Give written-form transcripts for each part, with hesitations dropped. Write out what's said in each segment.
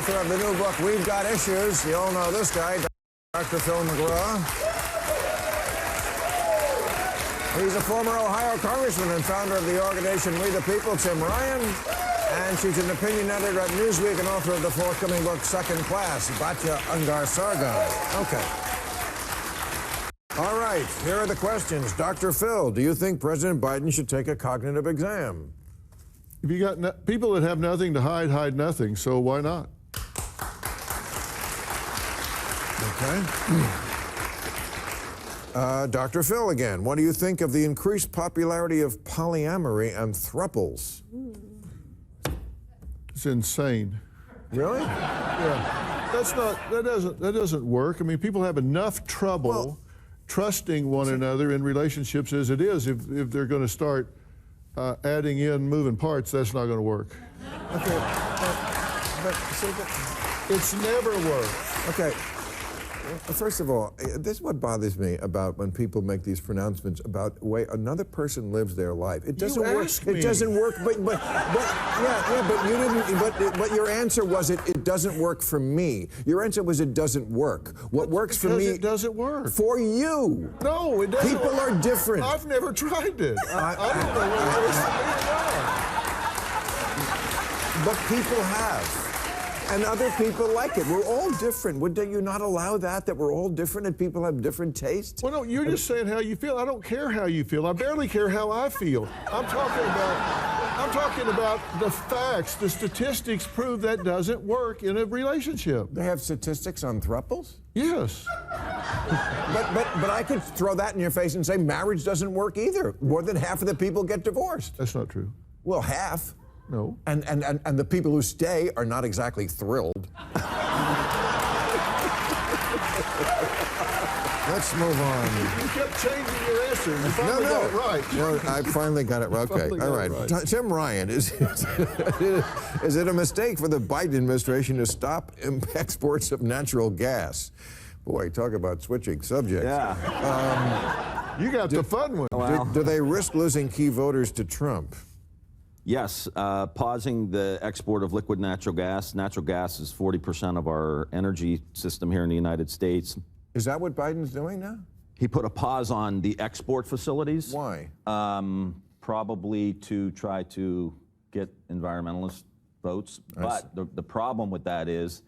author of the new book, We've Got Issues. You all know this guy, Dr. Phil McGraw. He's a former Ohio congressman and founder of the organization We the People, Tim Ryan. And she's an opinion editor at Newsweek and author of the forthcoming book, Second Class, Batya Ungar-Sargon. Okay. All right, here are the questions. Dr. Phil, do you think President Biden should take a cognitive exam? If you got people that have nothing to hide, hide nothing, so why not? Okay. Dr. Phil again, what do you think of the increased popularity of polyamory and thruples? It's insane. Really? Yeah. That doesn't work. I mean, people have enough trouble trusting one another in relationships as it is. If they're going to start adding in moving parts, that's not going to work. Okay, It's never worked. Okay. First of all, this is what bothers me about when people make these pronouncements about the way another person lives their life. It doesn't work. It doesn't work. But you didn't. But your answer was it doesn't work for me. Your answer was it doesn't work. What works for me? It doesn't work for you. No, it doesn't. People are different. I've never tried it. I don't know what it is. But people have. And other people like it. We're all different. Would you not allow that we're all different and people have different tastes? Well, no, you're just saying how you feel. I don't care how you feel. I barely care how I feel. I'm talking about the facts. The statistics prove that doesn't work in a relationship. They have statistics on thruples? Yes. But I could throw that in your face and say marriage doesn't work either. More than half of the people get divorced. That's not true. Well, half. No. And the people who stay are not exactly thrilled. Let's move on. You kept changing your answer. You finally got it right. Well, I finally got it right. Okay, all right. Tim Ryan, is it a mistake for the Biden administration to stop exports of natural gas? Boy, talk about switching subjects. Yeah. You got the fun one. Well. Do they risk losing key voters to Trump? Yes, pausing the export of liquid natural gas. Natural gas is 40% of our energy system here in the United States. Is that what Biden's doing now? He put a pause on the export facilities. Why? Probably to try to get environmentalist votes. But the problem with that is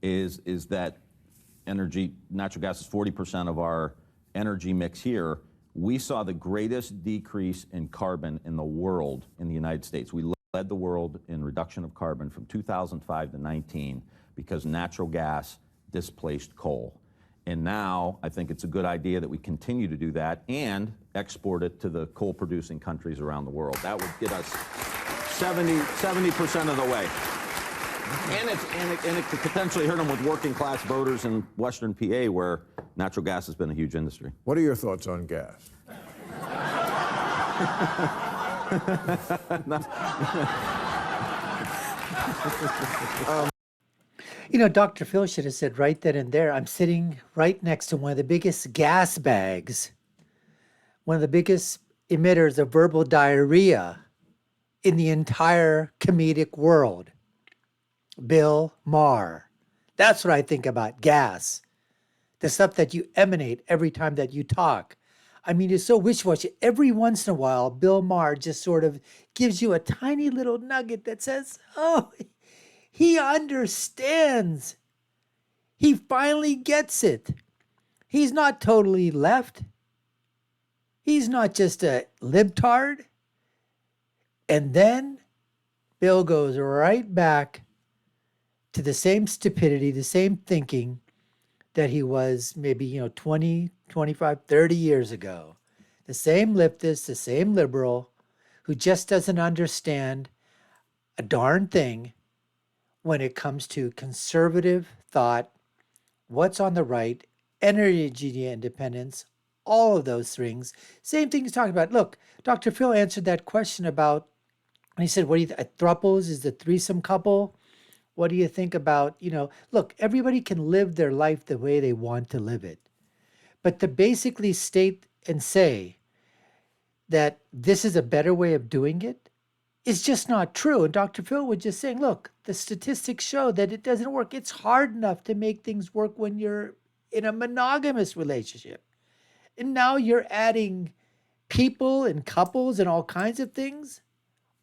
that natural gas is 40% of our energy mix here. We saw the greatest decrease in carbon in the world in the United States. We led the world in reduction of carbon from 2005 to 19 because natural gas displaced coal. And now I think it's a good idea that we continue to do that and export it to the coal-producing countries around the world. That would get us 70% of the way. And it could potentially hurt them with working-class voters in Western PA where natural gas has been a huge industry. What are your thoughts on gas? You know, Dr. Phil should have said right then and there, I'm sitting right next to one of the biggest gas bags, one of the biggest emitters of verbal diarrhea in the entire comedic world. Bill Maher. That's what I think about gas. The stuff that you emanate every time that you talk. I mean, it's so wishy-washy. Every once in a while, Bill Maher just sort of gives you a tiny little nugget that says, oh, he understands. He finally gets it. He's not totally left. He's not just a libtard. And then Bill goes right back to the same stupidity, the same thinking that he was maybe, 20, 25, 30 years ago. The same leftist, the same liberal who just doesn't understand a darn thing when it comes to conservative thought, what's on the right, energy independence, all of those things. Same thing he's talking about. Look, Dr. Phil answered that question about, and he said, what do you think? Thruples is the threesome couple. What do you think about, look, everybody can live their life the way they want to live it. But to basically state and say that this is a better way of doing it, is just not true. And Dr. Phil was just saying, look, the statistics show that it doesn't work. It's hard enough to make things work when you're in a monogamous relationship. And now you're adding people and couples and all kinds of things.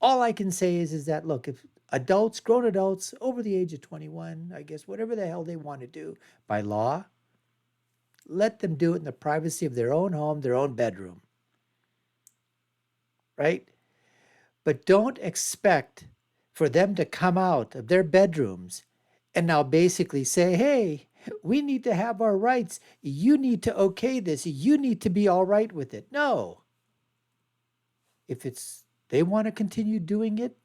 All I can say is that, look, if adults, grown adults over the age of 21, I guess, whatever the hell they want to do by law, let them do it in the privacy of their own home, their own bedroom. Right? But don't expect for them to come out of their bedrooms and now basically say, hey, we need to have our rights. You need to okay this. You need to be all right with it. No. If they want to continue doing it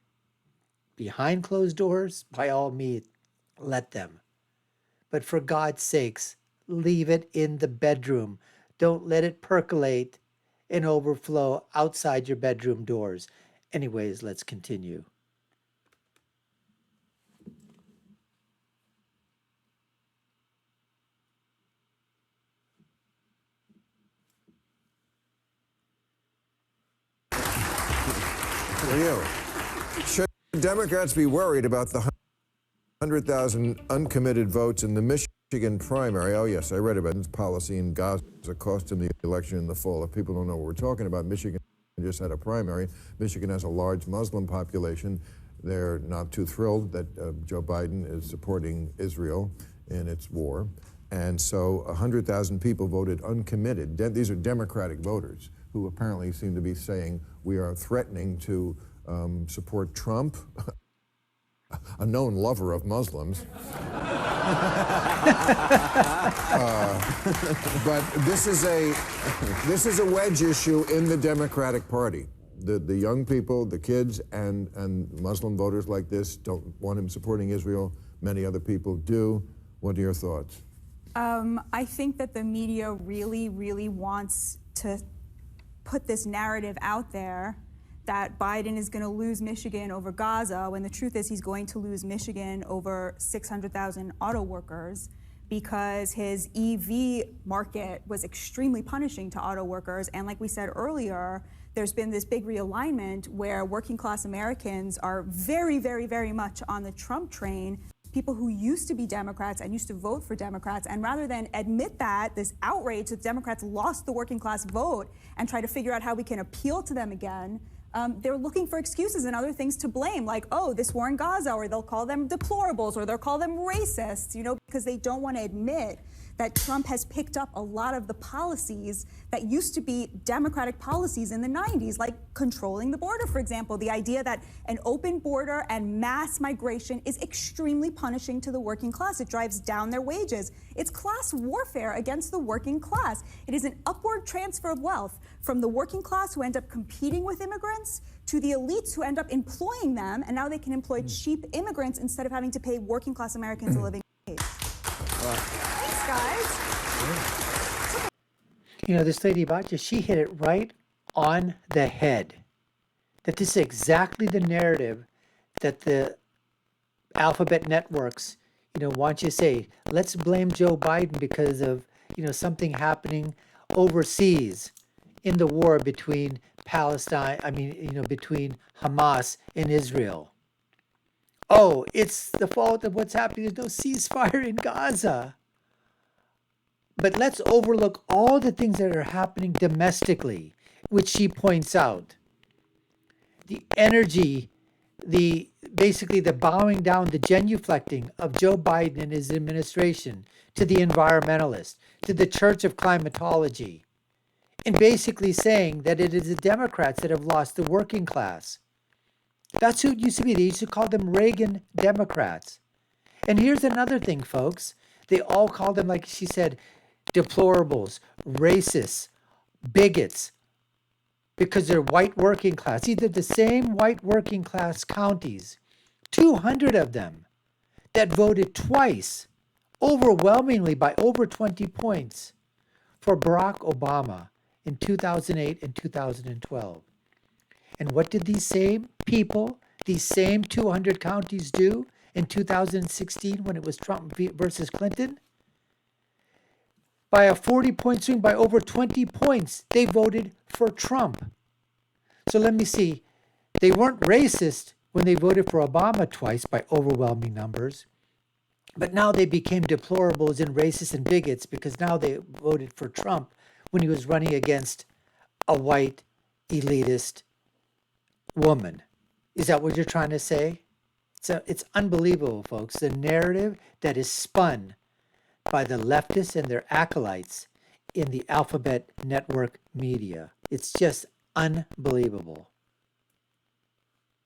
behind closed doors, by all means, let them. But for God's sakes, leave it in the bedroom. Don't let it percolate and overflow outside your bedroom doors. Anyways, let's continue. For you, should Democrats be worried about the 100,000 uncommitted votes in the Michigan primary? Oh, yes, I read about this policy in Gaza cost him the election in the fall. If people don't know what we're talking about, Michigan just had a primary. Michigan has a large Muslim population. They're not too thrilled that Joe Biden is supporting Israel in its war. And so 100,000 people voted uncommitted. These are Democratic voters who apparently seem to be saying we are threatening to support Trump, a known lover of Muslims. But this is a wedge issue in the Democratic Party. The young people, the kids, and Muslim voters like this don't want him supporting Israel. Many other people do. What are your thoughts? I think that the media really, really wants to put this narrative out there that Biden is going to lose Michigan over Gaza, when the truth is he's going to lose Michigan over 600,000 auto workers, because his EV market was extremely punishing to auto workers. And like we said earlier, there's been this big realignment where working class Americans are very, very, very much on the Trump train. People who used to be Democrats and used to vote for Democrats, and rather than admit that, this outrage that Democrats lost the working class vote and try to figure out how we can appeal to them again, they're looking for excuses and other things to blame, like, oh, this war in Gaza, or they'll call them deplorables, or they'll call them racists, because they don't want to admit that Trump has picked up a lot of the policies that used to be Democratic policies in the 90s, like controlling the border, for example. The idea that an open border and mass migration is extremely punishing to the working class. It drives down their wages. It's class warfare against the working class. It is an upward transfer of wealth from the working class, who end up competing with immigrants, to the elites, who end up employing them, and now they can employ cheap immigrants instead of having to pay working class Americans a living wage. Thanks, guys. This lady Batya, she hit it right on the head. That this is exactly the narrative that the alphabet networks, want you to say, let's blame Joe Biden because of, something happening overseas in the war between between Hamas and Israel. Oh, it's the fault of what's happening. There's no ceasefire in Gaza. But let's overlook all the things that are happening domestically, which she points out. The energy, basically the bowing down, the genuflecting of Joe Biden and his administration to the environmentalists, to the Church of Climatology, and basically saying that it is the Democrats that have lost the working class. That's who it used to be. They used to call them Reagan Democrats. And here's another thing, folks. They all call them, like she said, deplorables, racists, bigots, because they're white working class. Either the same white working class counties, 200 of them, that voted twice, overwhelmingly by over 20 points, for Barack Obama in 2008 and 2012. And what did these same people, these same 200 counties do in 2016 when it was Trump versus Clinton? By a 40-point swing, by over 20 points, they voted for Trump. So let me see. They weren't racist when they voted for Obama twice by overwhelming numbers, but now they became deplorables and racists and bigots because now they voted for Trump when he was running against a white elitist woman. Is that what you're trying to say? It's unbelievable, folks. The narrative that is spun by the leftists and their acolytes in the alphabet network media. It's just unbelievable.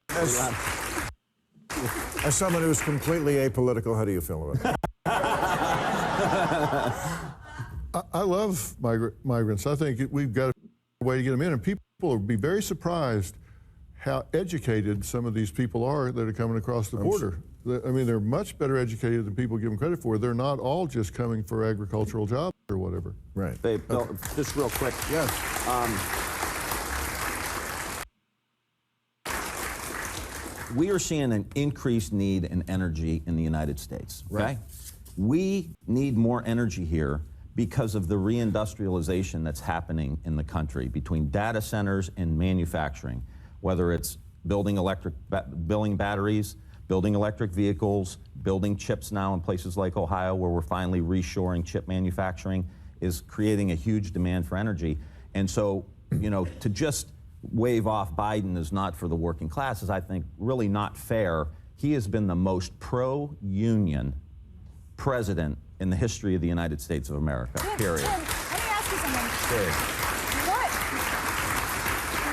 As someone who's completely apolitical, how do you feel about that? I love migrants. I think we've got a way to get them in, and people will be very surprised how educated some of these people are that are coming across the border. I mean, they're much better educated than people give them credit for. They're not all just coming for agricultural jobs or whatever. Right. Bill, just real quick. Yes. We are seeing an increased need in energy in the United States. Okay? Right. We need more energy here because of the reindustrialization that's happening in the country between data centers and manufacturing, whether it's building batteries, building electric vehicles, building chips now in places like Ohio where we're finally reshoring chip manufacturing is creating a huge demand for energy. And so, you know, to just wave off Biden is not for the working class is, I think, really not fair. He has been the most pro-union president in the history of the United States of America, period. Tim, let me ask you something. Period.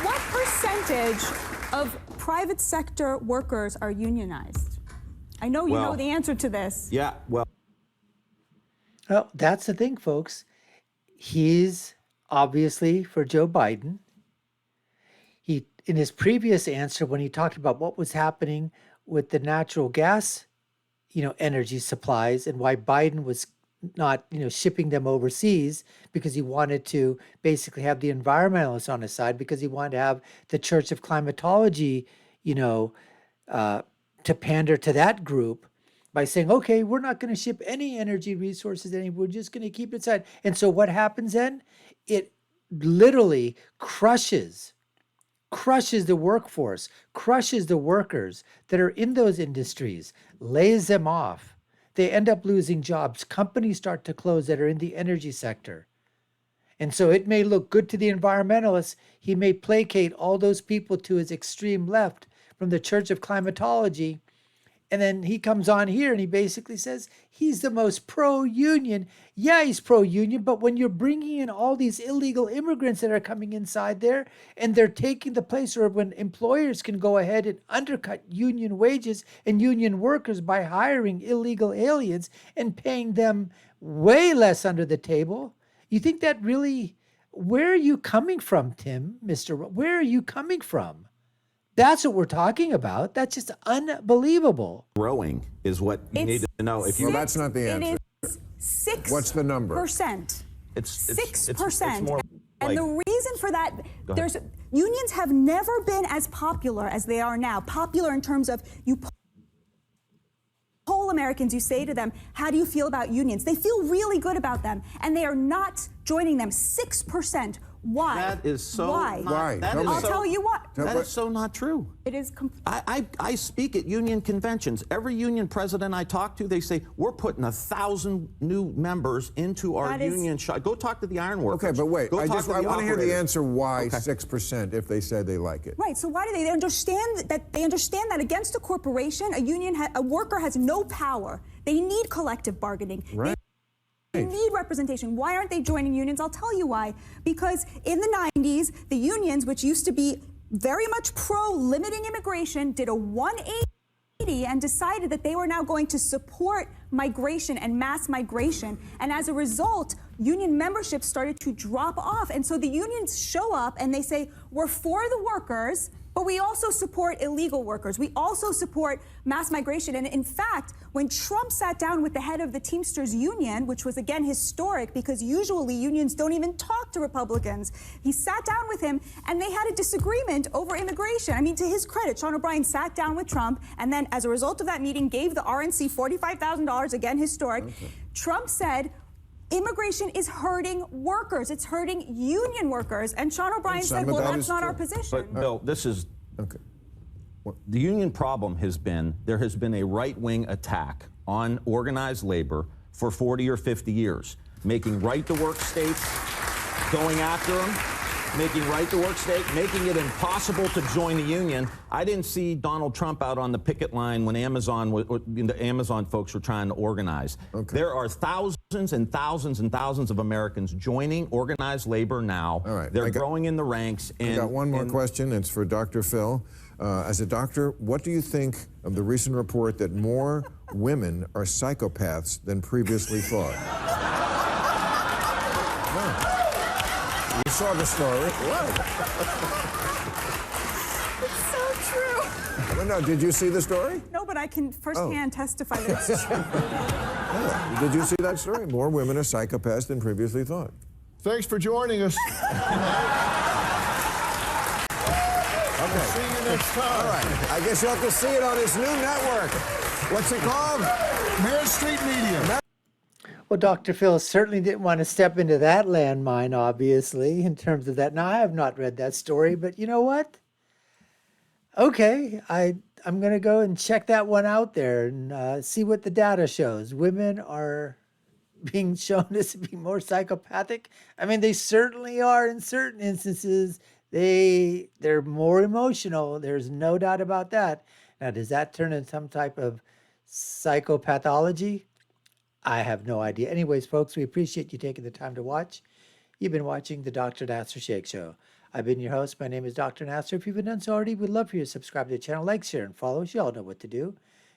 What percentage of private sector workers are unionized? I know you know the answer to this. Yeah, well, That's the thing, folks. He's obviously for Joe Biden. He, in his previous answer, when he talked about what was happening with the natural gas, energy supplies and why Biden was not, shipping them overseas because he wanted to basically have the environmentalists on his side because he wanted to have the Church of Climatology, to pander to that group by saying, okay, we're not going to ship any energy resources anymore. We're just going to keep it inside. And so what happens then? It literally crushes the workforce, crushes the workers that are in those industries, lays them off. They end up losing jobs. Companies start to close that are in the energy sector. And so it may look good to the environmentalists. He may placate all those people to his extreme left from the Church of Climatology. And then he comes on here and he basically says he's the most pro-union. Yeah, he's pro-union, but when you're bringing in all these illegal immigrants that are coming inside there and they're taking the place, or when employers can go ahead and undercut union wages and union workers by hiring illegal aliens and paying them way less under the table, you think that really, where are you coming from, Tim, where are you coming from? That's what we're talking about. That's just unbelievable. growing is what you need to know. If you, Well, that's not the answer. It is 6%. What's the number? it's 6%. It's more And like, the reason for that, unions have never been as popular as they are now. Popular in terms of you poll Americans, you say to them, how do you feel about unions? They feel really good about them, and they are not joining them. 6%. Why? that is so Why? not, Why? that Tell is me. I'll so- tell you what. That is so not true. It is I speak at union conventions. Every union president I talk to, they say, we're putting 1,000 new members into our That is- union shop. Go talk to the iron workers. Okay, but wait. Go I talk to want to hear the operators. answer why Okay. 6% if they say they like it. right. So why do they understand that? They understand that against a corporation, a worker has no power. They need collective bargaining. Right. They need representation. Why aren't they joining unions? I'll tell you why. Because in the 90s, the unions, which used to be very much pro-limiting immigration, did a 180 and decided that they were now going to support migration and mass migration. And as a result, union membership started to drop off. And so the unions show up and they say, we're for the workers, but we also support illegal workers. We also support mass migration. And in fact, when Trump sat down with the head of the Teamsters Union, which was again historic because usually unions don't even talk to Republicans, he sat down with him and they had a disagreement over immigration. I mean, to his credit, Sean O'Brien sat down with Trump and then as a result of that meeting gave the RNC $45,000, again historic. Okay. Trump said, immigration is hurting workers. It's hurting union workers. And Sean O'Brien said, well, that's not our position. But Bill, this is, Okay. The union problem has been there has been a right-wing attack on organized labor for 40 or 50 years, making right-to-work states, going after them, making right-to-work state, making it impossible to join the union. I didn't see Donald Trump out on the picket line when the Amazon folks were trying to organize. Okay. There are thousands and thousands and thousands of Americans joining organized labor now. All right. They're growing in the ranks. I got one more question. It's for Dr. Phil. As a doctor, what do you think of the recent report that more women are psychopaths than previously thought? You saw the story. What? It's so true. Well, no, did you see the story? No, but I can firsthand testify that it's true. Yeah. Did you see that story? More women are psychopaths than previously thought. Thanks for joining us. Okay. See you next time. All right. I guess you'll have to see it on this new network. What's it called? Main Street Media. Well, Dr. Phil certainly didn't want to step into that landmine, obviously, in terms of that. Now, I have not read that story, but you know what? Okay, I'm going to go and check that one out there and see what the data shows. Women are being shown to be more psychopathic. I mean, they certainly are in certain instances. They're more emotional. There's no doubt about that. Now, does that turn into some type of psychopathology? I have no idea. Anyways, folks, we appreciate you taking the time to watch. You've been watching the Dr. Nasir Shaikh Show. I've been your host. My name is Dr. Nasir. If you haven't done so already, we'd love for you to subscribe to the channel, like, share, and follow us. You all know what to do.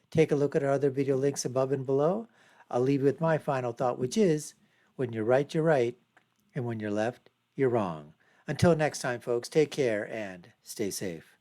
Take a look at our other video links above and below. I'll leave you with my final thought, which is, when you're right, and when you're left, you're wrong. Until next time, folks, take care and stay safe.